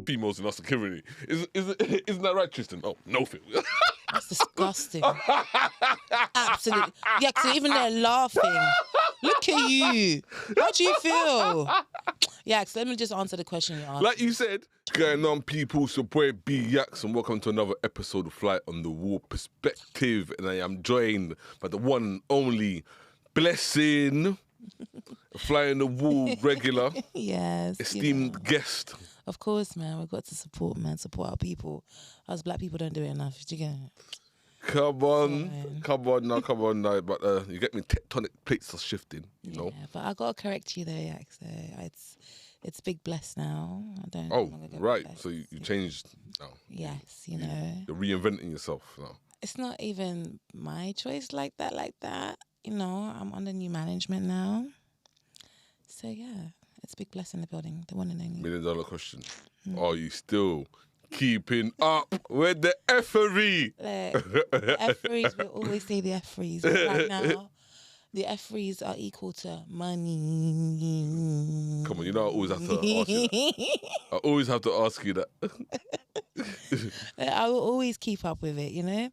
females in our security. Isn't that right, Tristan? Oh, no, Phil. That's disgusting. Absolutely. Yeah, because even they're laughing. Look at you. How do you feel? Yeah, so let me just answer the question you asked. Like you said, going on, people, support B Yaks, and welcome to another episode of Flight on the Wall Perspective. And I am joined by the one and only Blessing, Fly on the Wall regular, yes, esteemed guest. Of course, man. We've got to support our people. Us black people don't do it enough. Do you get it? Come on now. But you get me, tectonic plates are shifting, you know. But I got to correct you there, Yaks. It's Big Bless now. I don't. Oh, right. So you changed now. Yes, you know. You're reinventing yourself now. It's not even my choice like that. You know, I'm under new management now. So, yeah, it's Big Bless in the building, the one and only. $1 million question. Are you still keeping up with the effery? The efferys, we always say the efferys. Right now, the efferys are equal to money. Come on, you know I always have to ask you that. I always have to ask you that. I will always keep up with it, you know?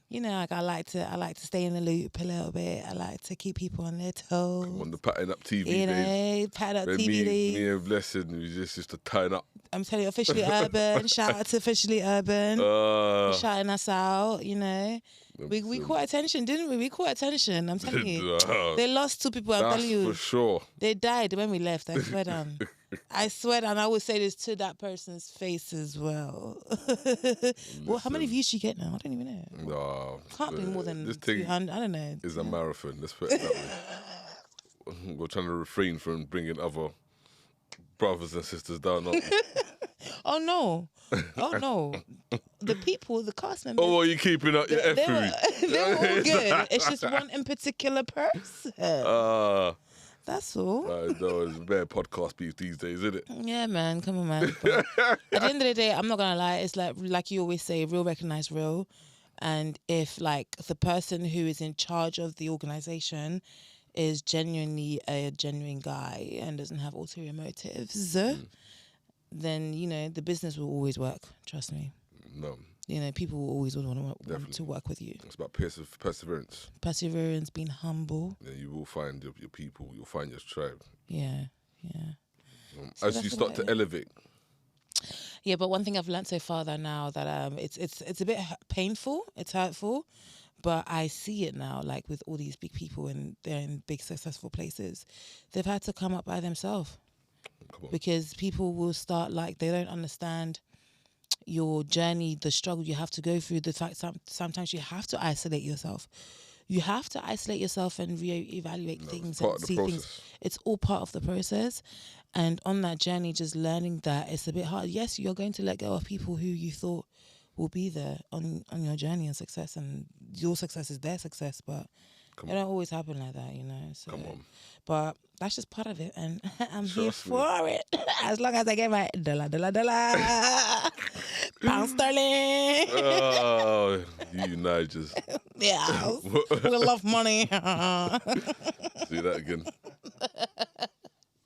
You know, like I like to stay in the loop a little bit. I like to keep people on their toes. Come on, the patting up TV you days. Know, patting up when TV days. Me and Blessing, we just used to turn up. I'm telling you, Officially Urban. Shout out to Officially Urban. Shouting us out, you know. We caught attention, didn't we? We caught attention, I'm telling you. They lost 2 people, I'm telling you. For sure. They died when we left, I swear down. I swear down, I would say this to that person's face as well. Well, how many views do you get now? I don't even know. No. Can't be more than this thing 200, I don't know. It's a marathon, let's put it that way. We're trying to refrain from bringing other brothers and sisters down. Oh no. The people, the cast members. Oh, are you keeping up your effery? They were all good. It's just one in particular person. That's all. I know, it's bare podcast beef these days, isn't it? Yeah, man. Come on, man. But at the end of the day, I'm not going to lie. It's like you always say, real recognize real. And if like the person who is in charge of the organisation is genuinely a genuine guy and doesn't have ulterior motives, then, you know, the business will always work. Trust me. No. You know, people will always want to work with you. It's about perseverance. Perseverance, being humble. Yeah, you will find your people. You'll find your tribe. Yeah. So as you start to elevate. Yeah, but one thing I've learned so far now that it's a bit painful. It's hurtful, but I see it now. Like with all these big people and they're in big successful places, they've had to come up by themselves because people will start like they don't understand your journey, the struggle you have to go through, the fact sometimes you have to isolate yourself. You have to isolate yourself and reevaluate things and see things. It's all part of the process. And on that journey, just learning that it's a bit hard. Yes, you're going to let go of people who you thought will be there on your journey and success, and your success is their success, but it don't always happen like that, you know. So, come on. But that's just part of it, and I'm here for it. As long as I get my dollar. Pound sterling. Oh, you Nigers. Yeah, we love money. See that again.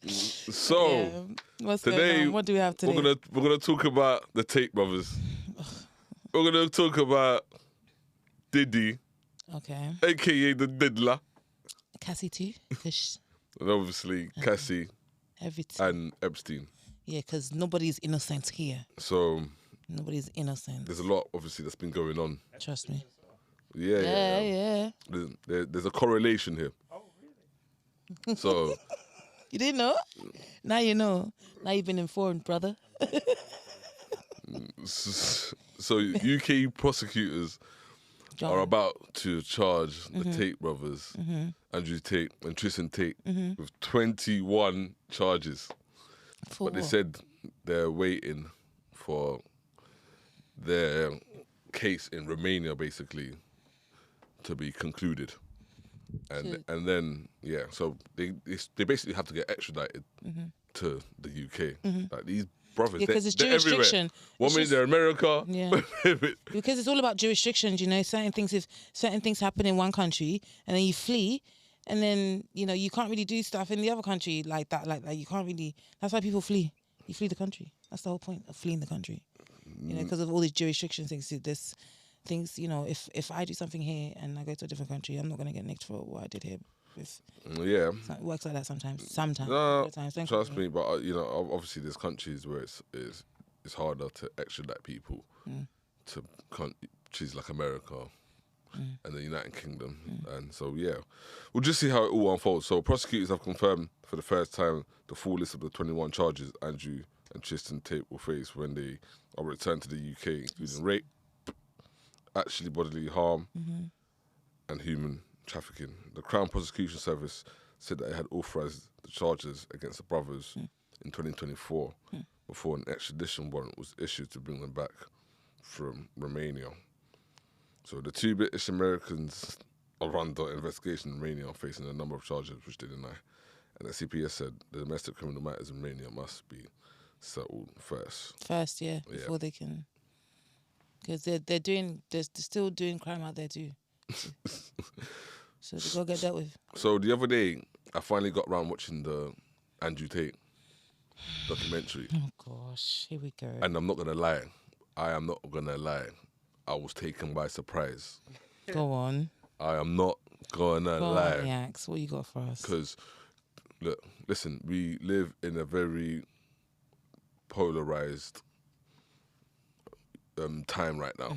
So, what's today, going on? What do we have today? We're gonna talk about the Tate brothers. We're gonna talk about Diddy, okay, aka the Diddler. Cassie too, and obviously Cassie everything, and Epstein. Yeah, because nobody's innocent here. So nobody's innocent. There's a lot, obviously, that's been going on. Trust me. Yeah. There's a correlation here. Oh, really? So. You didn't know? Now you know. Now you've been informed, brother. So UK prosecutors are about to charge the Tate brothers, Andrew Tate and Tristan Tate, with 21 charges. But they said they're waiting for their case in Romania, basically, to be concluded. And then, so they basically have to get extradited to the UK. Like these brothers, because it's they're jurisdiction. Everywhere. One minute they're America. Yeah. Because it's all about jurisdictions, you know. Certain things happen in one country, and then you flee, and then, you know, you can't really do stuff in the other country like that. Like you can't really. That's why people flee. You flee the country. That's the whole point of fleeing the country. Because of all these jurisdiction things. This things, if I do something here and I go to a different country, I'm not going to get nicked for what I did here. Yeah, it works like that sometimes. Sometimes, no, sometimes. trust me. But obviously, there's countries where it's harder to extradite people to countries like America and the United Kingdom, and so we'll just see how it all unfolds. So prosecutors have confirmed for the first time the full list of the 21 charges Andrew and Tristan Tate will face when they are returned to the UK, including rape, actually bodily harm, and human trafficking. The Crown Prosecution Service said that it had authorised the charges against the brothers in 2024 before an extradition warrant was issued to bring them back from Romania. So the two British Americans are under investigation in Romania, facing a number of charges which they deny. And the CPS said the domestic criminal matters in Romania must be settled first. Before they can, because they're still doing crime out there too. So they gotta get dealt with. So the other day, I finally got around watching the Andrew Tate documentary. Oh gosh, here we go. And I'm not gonna lie, I was taken by surprise. Go on. I am not gonna lie. Yax, what you got for us? Because, listen, we live in a very polarized time right now,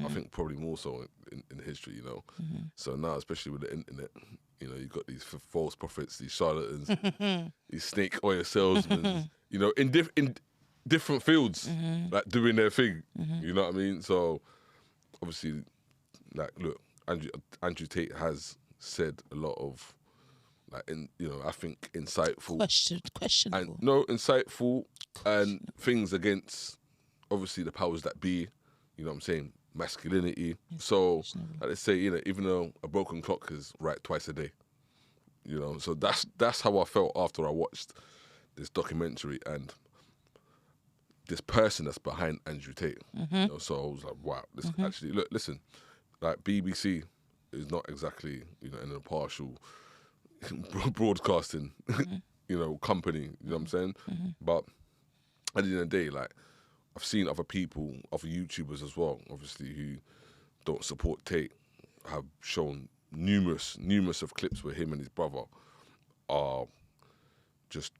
I think probably more so in history, So now, especially with the internet, you got these false prophets, these charlatans, these snake oil salesmen, in different fields, like doing their thing, you know what I mean? So obviously, Andrew Tate has said a lot of, I think insightful, questionable, insightful and things against obviously the powers that be, you know what I'm saying, masculinity. So like they say, even though a broken clock is right twice a day, so that's how I felt after I watched this documentary and this person that's behind Andrew Tate. So I was like, wow, this actually, listen, like BBC is not exactly, an impartial broadcasting, company, you know what I'm saying? But at the end of the day, like, I've seen other people, other YouTubers as well, obviously, who don't support Tate, have shown numerous of clips where him and his brother are just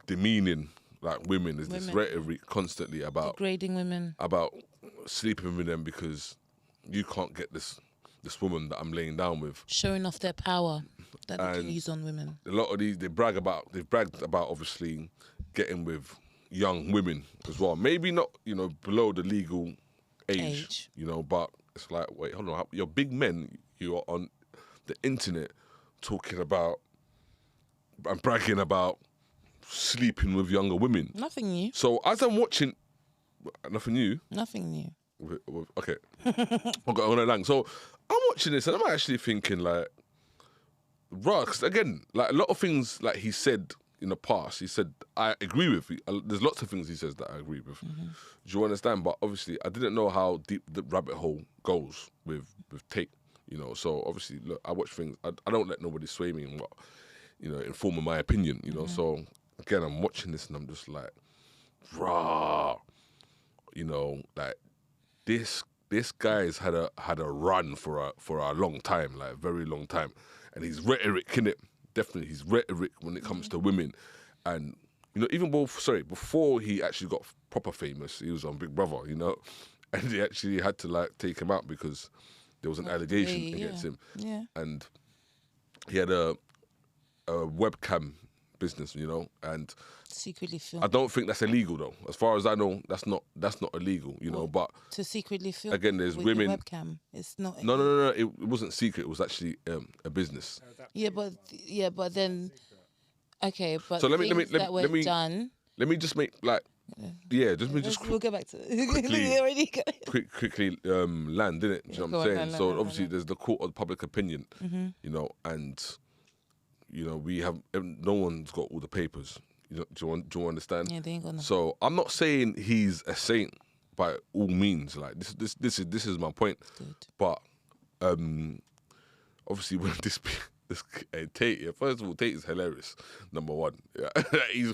demeaning like women. There's this rhetoric constantly about degrading women, about sleeping with them because you can't get this woman that I'm laying down with, showing off their power that they can use on women. A lot of these they've bragged about obviously getting with young women as well. Maybe not, below the legal age. But it's like, wait, hold on. You're big men. You are on the internet talking about and bragging about sleeping with younger women. Nothing new. So as I'm watching, nothing new. Nothing new. Okay. Okay, on a lang. So I'm watching this and I'm actually thinking like, right, because again, like a lot of things like he said in the past, he said, I agree with. There's lots of things he says that I agree with. Do you understand? But obviously, I didn't know how deep the rabbit hole goes with Tate, So obviously, look, I watch things. I don't let nobody sway me in inform of my opinion, So again, I'm watching this and I'm just like, rah, like this guy's had a run for a long time, like a very long time, and his rhetoric, innit? Definitely his rhetoric when it comes to women. And, even before he actually got proper famous, he was on Big Brother, and they actually had to like take him out because there was an allegation against him. Yeah. And he had a webcam business, and secretly film. I don't think that's illegal though. As far as I know, that's not illegal, but to secretly film again, there's with women. Your webcam. It's not. No. It wasn't secret. It was actually a business. But then, okay, but so let me done. Let me just make like, we'll go back to quickly land, didn't it? Do you know what I'm saying? So obviously there's the court of public opinion, and we have no one's got all the papers. Do you understand? Yeah, they ain't got nothing. So I'm not saying he's a saint by all means. Like this is my point. Good. But obviously when Tate. Yeah, first of all, Tate is hilarious. Number one, yeah. He's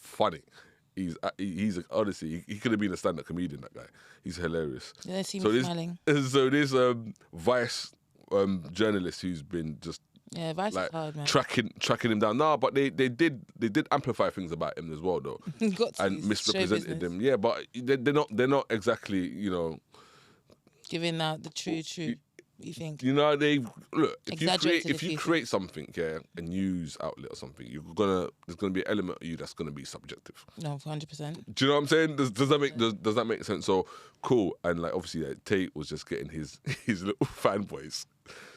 funny. Honestly, he could have been a stand-up comedian. That guy, he's hilarious. Yeah, they see me smiling. So this Vice journalist who's been just Vice is hard, man. tracking him down. No, but they did amplify things about him as well, though, and misrepresented him. Yeah, but they're not exactly, you know, giving out the true. You think? You know, if you create something, a news outlet or something, there's gonna be an element of you that's gonna be subjective. No, 100%. Do you know what I'm saying? Does that make sense? So cool. And like obviously, Tate was just getting his little fanboys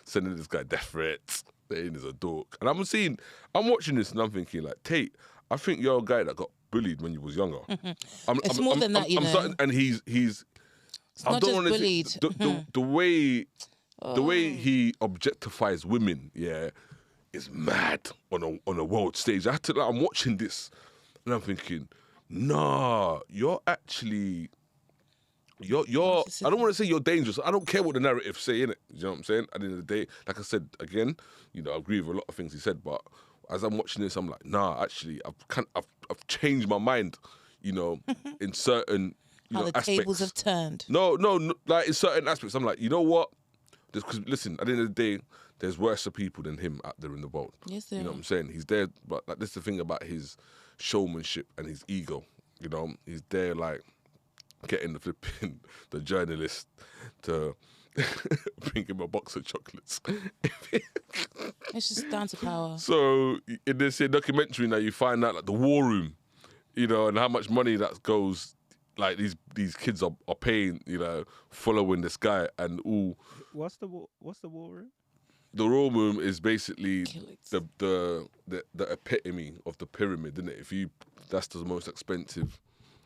sending this guy death threats, saying he's a dork. And I'm watching this and I'm thinking like, Tate, I think you're a guy that got bullied when you was younger. It's more than that, you know. And he's. It's not just bullied. The way he objectifies women, is mad on a world stage. I'm watching this and I'm thinking, nah, you're actually, I don't want to say you're dangerous. I don't care what the narrative say, innit? You know what I'm saying? At the end of the day, like I said, again, you know, I agree with a lot of things he said, but as I'm watching this, I'm like, nah, actually, I've changed my mind, you know, in certain aspects. Tables have turned. No, like in certain aspects, I'm like, you know what? Because listen, at the end of the day, there's worse people than him out there in the world. Yes, there You know what I'm saying? He's there, but like, this is the thing about his showmanship and his ego. You know, he's there like getting the journalist to bring him a box of chocolates. It's just down to power. So in this documentary now, you find out like the war room, you know, and how much money that goes. Like these kids are paying, you know, following this guy and all. What's the war room? The war room is basically the epitome of the pyramid, isn't it? That's the most expensive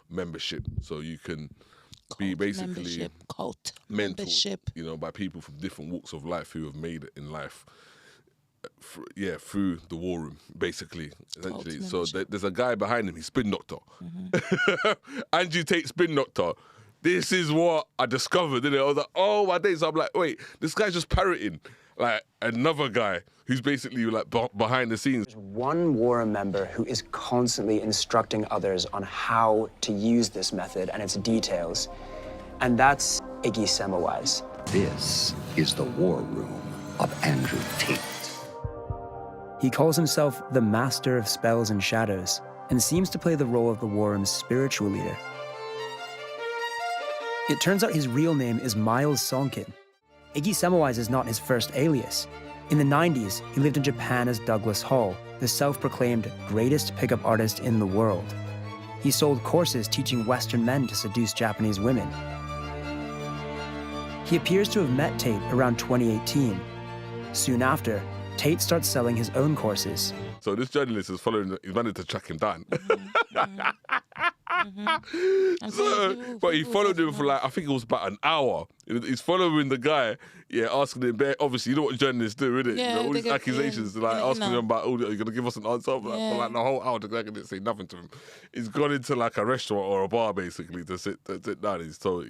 membership, so you can be basically cult mentored, membership, you know, by people from different walks of life who have made it in life. Through the war room, basically, essentially. So there's a guy behind him. He's spin doctor. Mm-hmm. Andrew Tate spin doctor. This is what I discovered, didn't it? I was like, oh my days. So I'm like, wait, this guy's just parroting like another guy who's basically like behind the scenes. There's one war room member who is constantly instructing others on how to use this method and its details, and that's Iggy Semmelweis. This is the war room of Andrew Tate. He calls himself the master of spells and shadows, and seems to play the role of the war room's spiritual leader. It turns out his real name is Miles Sonkin. Iggy Semmelweis is not his first alias. In the 90s, he lived in Japan as Douglas Hall, the self-proclaimed greatest pickup artist in the world. He sold courses teaching Western men to seduce Japanese women. He appears to have met Tate around 2018. Soon after, Tate starts selling his own courses. So this journalist is he's managed to track him down. But he followed him for like, I think it was about an hour. He's following the guy, asking him, obviously, you know what journalists do, innit? Yeah, you know, all these accusations, asking him about, are you going to give us an answer? For like the whole hour, the guy didn't say nothing to him. He's gone into like a restaurant or a bar, basically, to sit down. He's told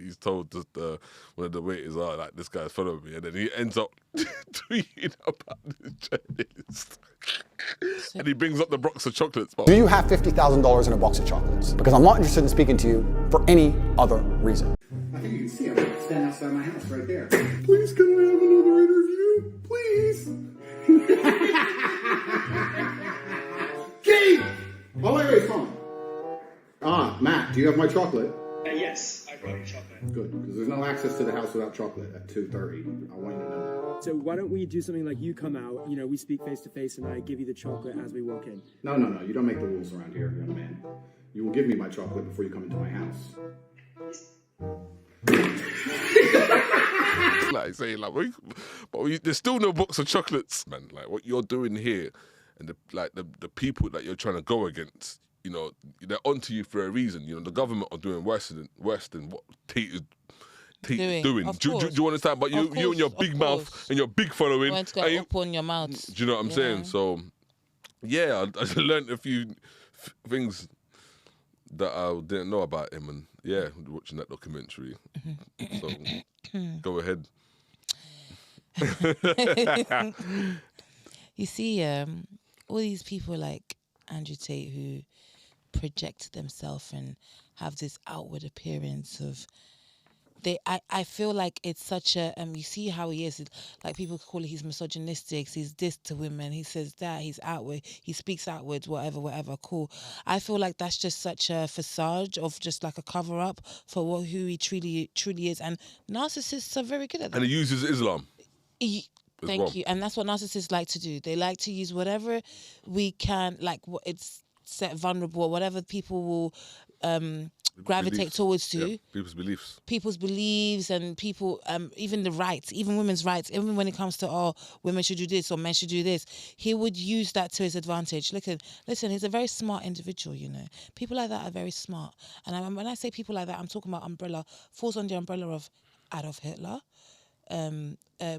one of the waiters, like, this guy's following me. And then he ends up tweeting about this journalist. And he brings up the box of chocolates. Do you have $50,000 in a box of chocolates? Because I'm not interested in speaking to you for any other reason. I think you can see I'm standing outside my house right there. Please, can I have another interview? Please. Keith! Oh, wait, hold on. Matt, do you have my chocolate? Yes, I brought you chocolate. Good, because there's no access to the house without chocolate at 2:30. I want you to know that. So why don't we do something like you come out, we speak face to face and I give you the chocolate as we walk in. No, you don't make the rules around here, young man. You will give me my chocolate before you come into my house. Like saying like, there's still no box of chocolates, man. Like what you're doing here, and the people that you're trying to go against, you know, they're onto you for a reason. You know, the government are doing worse than what Tate is doing. Do you understand? But you and your big mouth and your big following, want to go open your mouth. Do you know what I'm saying? So, I learned a few things that I didn't know about him, and watching that documentary. So, go ahead. You see, all these people like Andrew Tate who project themselves and have this outward appearance of I feel like it's such a you see how he is, like people call it he's misogynistic, he's this to women, he says that, he's outward, he speaks outwards, whatever, cool. I feel like that's just such a facade of just like a cover up for who he truly is, and narcissists are very good at that. And he uses Islam. Thank you. And that's what narcissists like to do. They like to use whatever we can, like what it's set vulnerable, or whatever people will gravitate towards to. Yeah, people's beliefs. And people, even the rights, even women's rights, even when it comes to, women should do this or men should do this, he would use that to his advantage. Listen, he's a very smart individual, you know. People like that are very smart. And when I say people like that, I'm talking about falls under the umbrella of Adolf Hitler,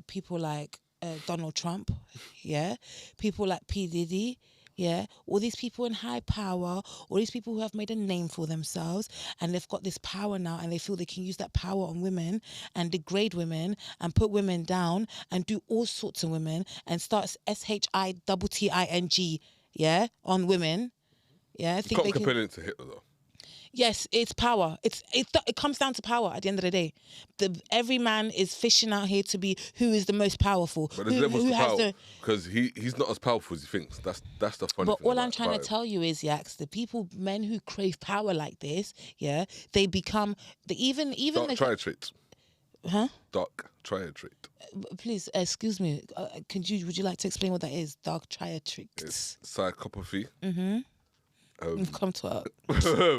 people like Donald Trump, yeah, people like P. Diddy, yeah, all these people in high power, all these people who have made a name for themselves, and they've got this power now, and they feel they can use that power on women and degrade women and put women down and do all sorts of women and start SHITTING, yeah, on women. Yeah, I think you can't compare it to Hitler though. Yes, it's power. It comes down to power at the end of the day. Every man is fishing out here to be who is the most powerful. But there's levels to power, because he's not as powerful as he thinks. That's the funny thing. But all I'm trying to tell you is, Yaks, men who crave power like this, yeah, they become even dark triad trait. Huh? Dark triad trait. Please, excuse me. Would you like to explain what that is? Dark triad trait. It's psychopathy. Mm-hmm. Come to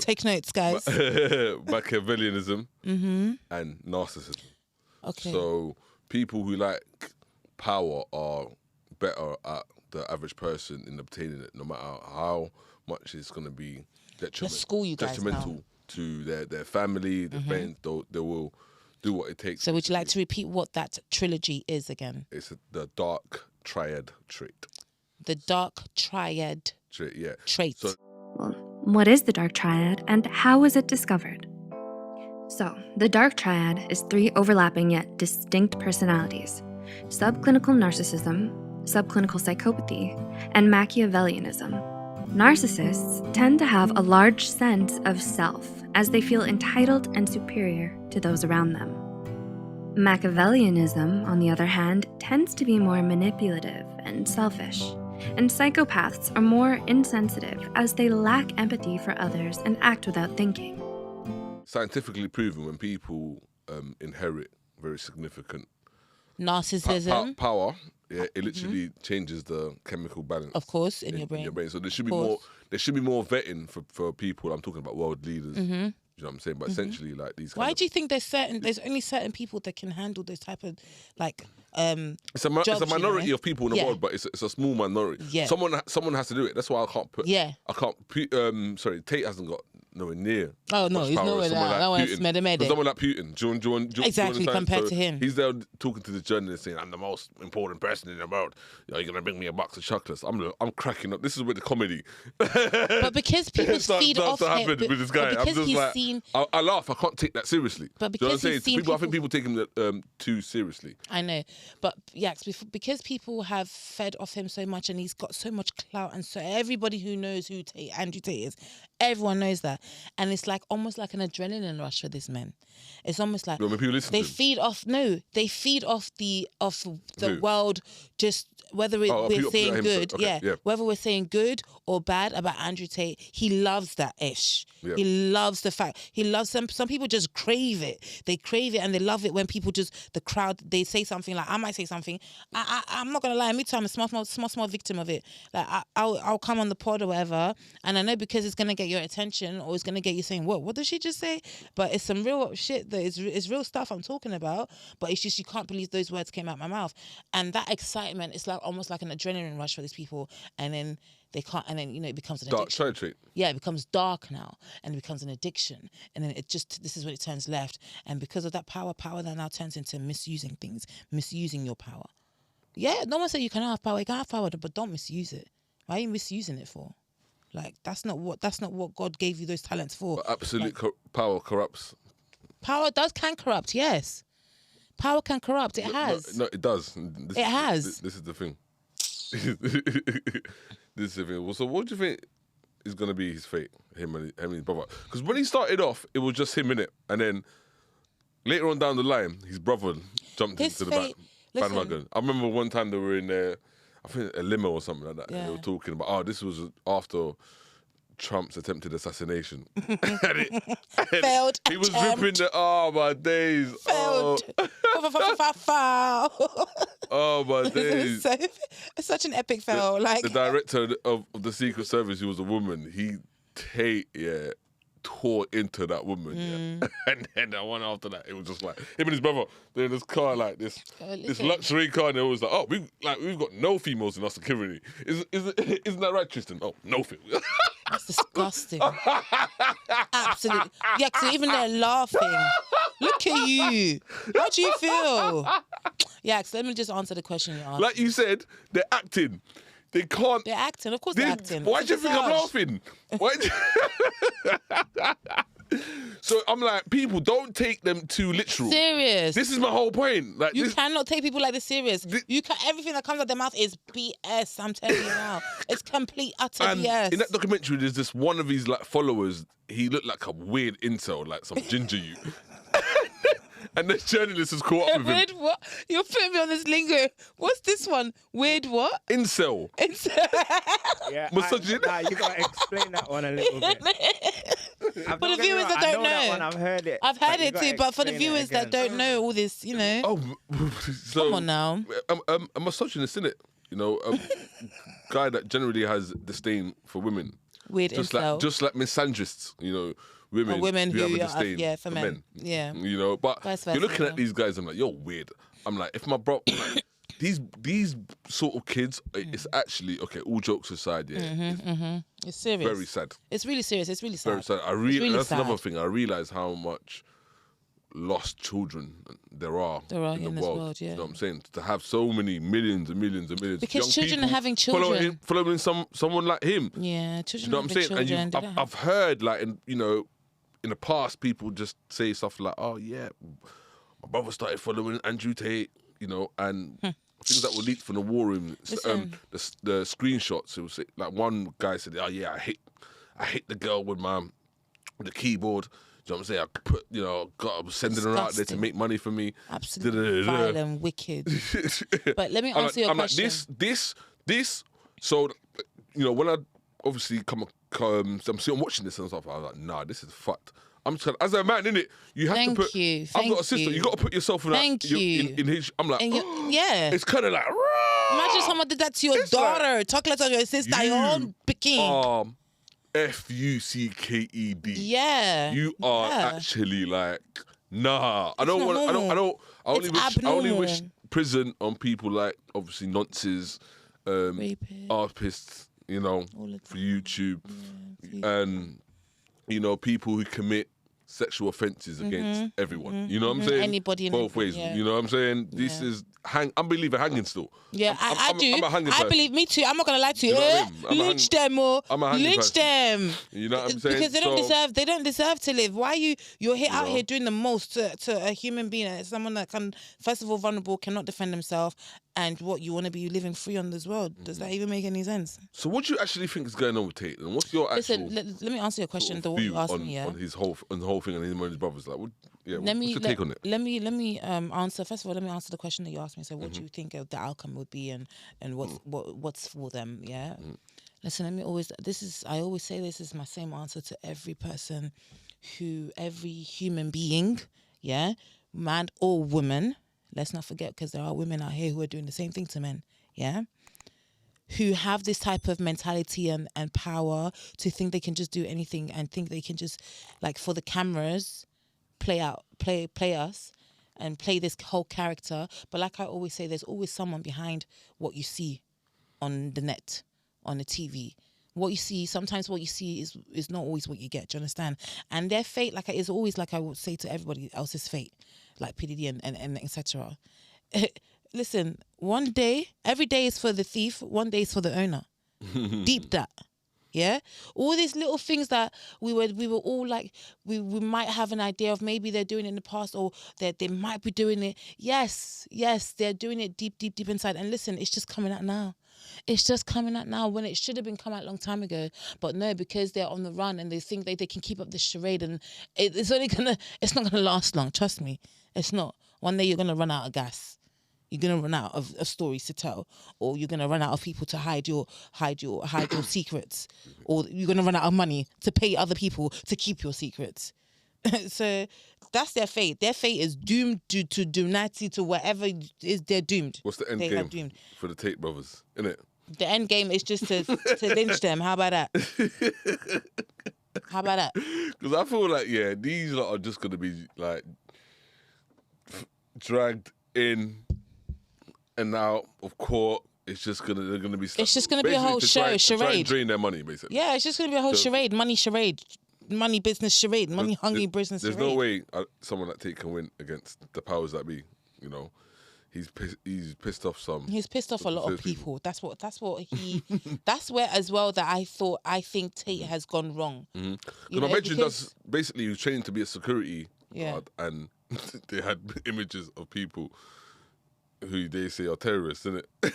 take notes, guys. Machiavellianism and narcissism. Okay. So people who like power are better at the average person in obtaining it, no matter how much it's going to be detrimental to their family, their friends. They will do what it takes. So would you like to repeat what that trilogy is again? It's the dark triad trait. The dark triad trait, yeah. Trait. So, well, what is the dark triad and how was it discovered? So, the dark triad is 3 overlapping yet distinct personalities: subclinical narcissism, subclinical psychopathy, and Machiavellianism. Narcissists tend to have a large sense of self as they feel entitled and superior to those around them. Machiavellianism, on the other hand, tends to be more manipulative and selfish. And psychopaths are more insensitive as they lack empathy for others and act without thinking. Scientifically proven, when people inherit very significant narcissism power, yeah, it literally changes the chemical balance. Of course, in your brain. So there should be more. There should be more vetting for people. I'm talking about world leaders. You know what I'm saying? But essentially, like these. Why do you think there's only certain people that can handle this type of like? It's a minority of people in the world, but it's a small minority. Yeah. Someone has to do it. That's why I can't put. Yeah. I can't. Sorry, Tate hasn't got nowhere near. Oh no, he's nowhere near. That one's mede. Someone like Putin, John exactly compared to him. He's there talking to the journalist saying, "I'm the most important person in the world. You're gonna bring me a box of chocolates." I'm cracking up. This is with the comedy. But because people feed off him, with this guy, I'm just like, I laugh. I can't take that seriously. But because I think people take him too seriously. I know, but because people have fed off him so much, and he's got so much clout, and so everybody who knows who Andrew Tate is, everyone knows that. And it's like almost like an adrenaline rush for these men. It's almost like they feed off the world, just whether we're saying good, whether we're saying good or bad about Andrew Tate, he loves that ish. Yeah. He loves the fact. He loves some people just crave it. They crave it and they love it when people the crowd, they say something like, I might say something. I'm not gonna lie, me too, I'm a small victim of it. Like I'll come on the pod or whatever, and I know because it's gonna get your attention or it's gonna get you saying, what did she just say? But it's some real shit that is real stuff I'm talking about, but it's just you can't believe those words came out my mouth. And that excitement, it's like almost like an adrenaline rush for these people, and then they can't, and then it becomes an addiction. Dark trait. Yeah, it becomes dark now, and it becomes an addiction, and then this is when it turns left, and because of that power that now turns into misusing things, misusing your power. Yeah, no one said you can have power. You can have power, but don't misuse it. Why are you misusing it for? Like that's not what God gave you those talents for. But absolute power corrupts. Power can corrupt. Yes, power can corrupt. It has. No, it does. It has. This is the thing. This is the thing. So what do you think is going to be his fate, him and his brother? Because when he started off, it was just him in it. And then later on down the line, his brother jumped His into fate- the bandwagon. I remember one time they were in I think a limo or something like that. And they were talking about, this was after Trump's attempted assassination. Failed. He was attempt. ripping my days. Failed. Oh my days. It's such an epic fail. The director of the Secret Service, who was a woman, Tate tore into that woman. Yeah. And then that one after that, it was just like him and his brother, they're in this car, like this luxury car, and it was like, we've got no females in our security. Isn't that right, Tristan? Oh, no females. That's disgusting. Absolutely. Yeah, because even they're laughing. Look at you. How do you feel? Yeah, so let me just answer the question you asked. Like you said, they're acting. They can't. They're acting. Of course they're acting. Why do you think I'm laughing? So I'm like, people, don't take them too literal. Serious. This is my whole point. Like, you cannot take people like this serious. Everything that comes out their mouth is BS. I'm telling you now, it's complete utter BS. In that documentary, there's this one of his like followers. He looked like a weird incel, like some ginger you. And this journalist has caught up with him. Weird what? You're putting me on this lingo. What's this one? Weird what? Incel. Yeah, Misogyny. you gotta explain that one a little bit. For the viewers that don't know, that one, I've heard it. I've heard it too, but for the viewers that don't know all this, Oh, so, come on now. A misogynist, innit? A guy that generally has disdain for women. Weird incel. Just like misandrists, women who have a disdain for men. Yeah. But Vice you're versa, looking at these guys, I'm like, you're weird. I'm like, if my bro, like, these sort of kids, it's actually, okay, all jokes aside, It's serious. very sad. It's really serious. It's really sad. Very sad. That's another thing. I realise how much lost children there are in the world. Yeah. You know what I'm saying? To have so many millions and millions and millions because of young children people are having children. following someone like him. Yeah, children. You know what I'm saying? Children, And I've heard like in the past, people just say stuff like, "Oh yeah, my brother started following Andrew Tate," and things that were leaked from the war room. The screenshots. It was like one guy said, "Oh yeah, I hit the girl with the keyboard." Do you know what I'm saying? I was sending her out there to make money for me. Absolutely vile and wicked. But let me answer your question. Like, this. So, when I obviously I'm sitting watching this and stuff, I was like, nah, this is fucked. I'm just as a man, innit? You have to put. I've got a sister. You got to put yourself in in his. I'm like, yeah. It's kind of like. Imagine someone did that to your daughter. Like, talk like to your sister, your own picking. FUCKED. Yeah. You are actually like, nah. I only wish prison on people like obviously nonces, artists, for YouTube, and people who commit sexual offences against everyone. You know what I'm saying? Anybody in both ways. Yeah. You know what I'm saying? This is I believe in hanging still. Yeah, I do. I'm a hanging I person. believe me too. I'm not gonna lie to you. You know what I mean? Lynch them or I'm a hanging lynch person. them. You know what I'm saying? Because they don't deserve to live. Why you're out here doing the most to a human being, someone that can, first of all, vulnerable, cannot defend himself, and what you want to be living free on this world. Does that even make any sense? So what do you actually think is going on with Tate? And what's your actual let me answer your question. The one you asked me, on his whole thing and him and his brothers? Like, what's your take on it? Let me answer. First of all, let me answer the question that you asked me. So, what do you think of the outcome would be, and what's for them? Yeah. Listen, I always say this is my same answer to every person, every human being, man or woman. Let's not forget, because there are women out here who are doing the same thing to men, who have this type of mentality and power to think they can just do anything and think they can just, like, for the cameras, play us and play this whole character. But like I always say, there's always someone behind what you see on the net, on the TV. Sometimes what you see is not always what you get. Do you understand? And their fate, is always, like I would say to everybody else's fate, like PDD and etc. Listen, every day is for the thief, one day is for the owner. Deep that. Yeah, all these little things that we were all like, we might have an idea of, maybe they're doing it in the past, or they might be doing it. Yes, they're doing it deep inside. And listen, it's just coming out now. it's just coming out now when it should have been come out a long time ago. But no, because they're on the run and they think they can keep up this charade, and it's not gonna last long. Trust me, it's not. One day you're gonna run out of gas. You're gonna run out of stories to tell, or you're gonna run out of people to hide your secrets, or you're gonna run out of money to pay other people to keep your secrets. So that's their fate. Their fate is doomed to doomnity, to whatever is. They're doomed. What's the end game for the Tate brothers, innit? The end game is just to lynch them. How about that? How about that? Because I feel like, yeah, these lot are just going to be like dragged in and out of court. They're just gonna be. It's just gonna be a whole charade. To try and drain their money, basically. Yeah, it's just gonna be a whole charade, money business charade, money hungry business. There's charade. no way someone like Tate can win against the powers that be. You know, he's pissed off some. He's pissed off a lot of people. That's where as well that I think Tate has gone wrong. Because my mention does basically, he was training to be a security guard, and they had images of people who they say are terrorists, isn't it?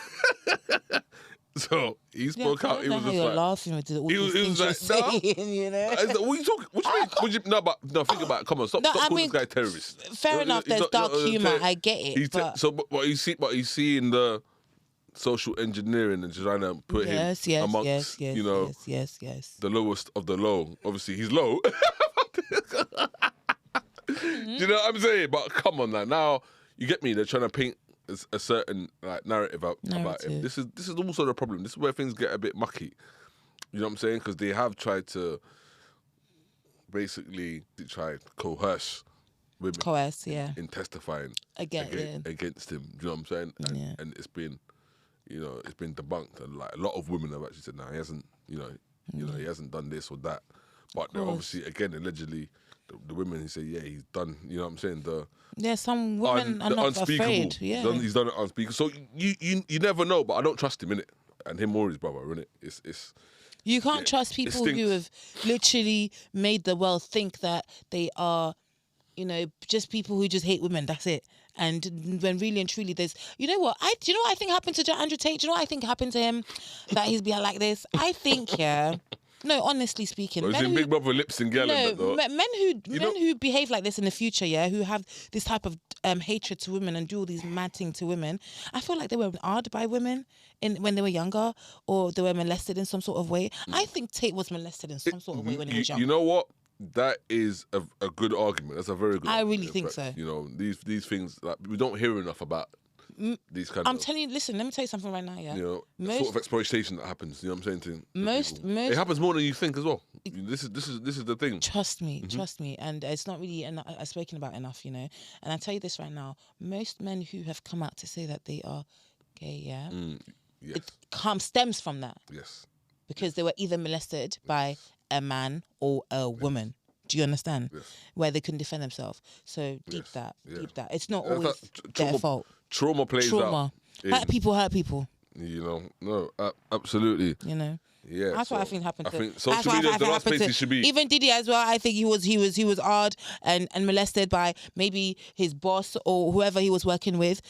So he spoke out. He was just like laughing with all these things you're saying, you know. What are you talking? What do you mean? No, think about it. Come on, stop calling this guy terrorist. Fair enough. There's dark humour. I get it. But you see in the social engineering and trying to put him amongst the lowest of the low. Obviously, he's low. Do you know what I'm saying? But come on now you get me. They're trying to paint a certain narrative about him. This is also the problem. This is where things get a bit mucky. You know what I'm saying? Because they have tried to basically coerce women in testifying against him. Do you know what I'm saying? And it's been, it's been debunked, and like a lot of women have actually said, "No, he hasn't. He hasn't done this or that." But they're obviously, again, allegedly, the women who say, "Yeah, he's done." You know what I'm saying? Some women are not afraid. Yeah, he's done it unspeakable. So you never know, but I don't trust him, innit? And him or his brother, innit? It's you can't trust people who have literally made the world think that they are, just people who just hate women. That's it. And when really and truly there's, do you know what I think happened to Andrew Tate? Do you know what I think happened to him that he's being like this? I think, no, honestly speaking, well, men Big Brother lips and men who behave like this in the future, who have this type of hatred to women and do all these mad things to women, I feel like they were marred by women when they were younger, or they were molested in some sort of way. I think Tate was molested in some sort of way when he was young. You know what? That is a good argument. That's a very good argument. I really think so. These things, like, we don't hear enough about these kind of... I'm telling you, listen, let me tell you something right now, sort of exploitation that happens, you know what I'm saying? Most it happens more than you think as well. This is the thing. Trust me. And it's not really spoken about enough, And I tell you this right now, most men who have come out to say that they are gay, yes. It stems from that. Yes. Because they were either molested by a man or a woman. Do you understand? Yes. Where they couldn't defend themselves. So deep that. It's not always their fault. Trauma plays out. Hurt people. No, absolutely. Yeah, that's what I think happened to him. I think social media is the last place he should be. Even Diddy as well. I think he was hard and molested by maybe his boss or whoever he was working with.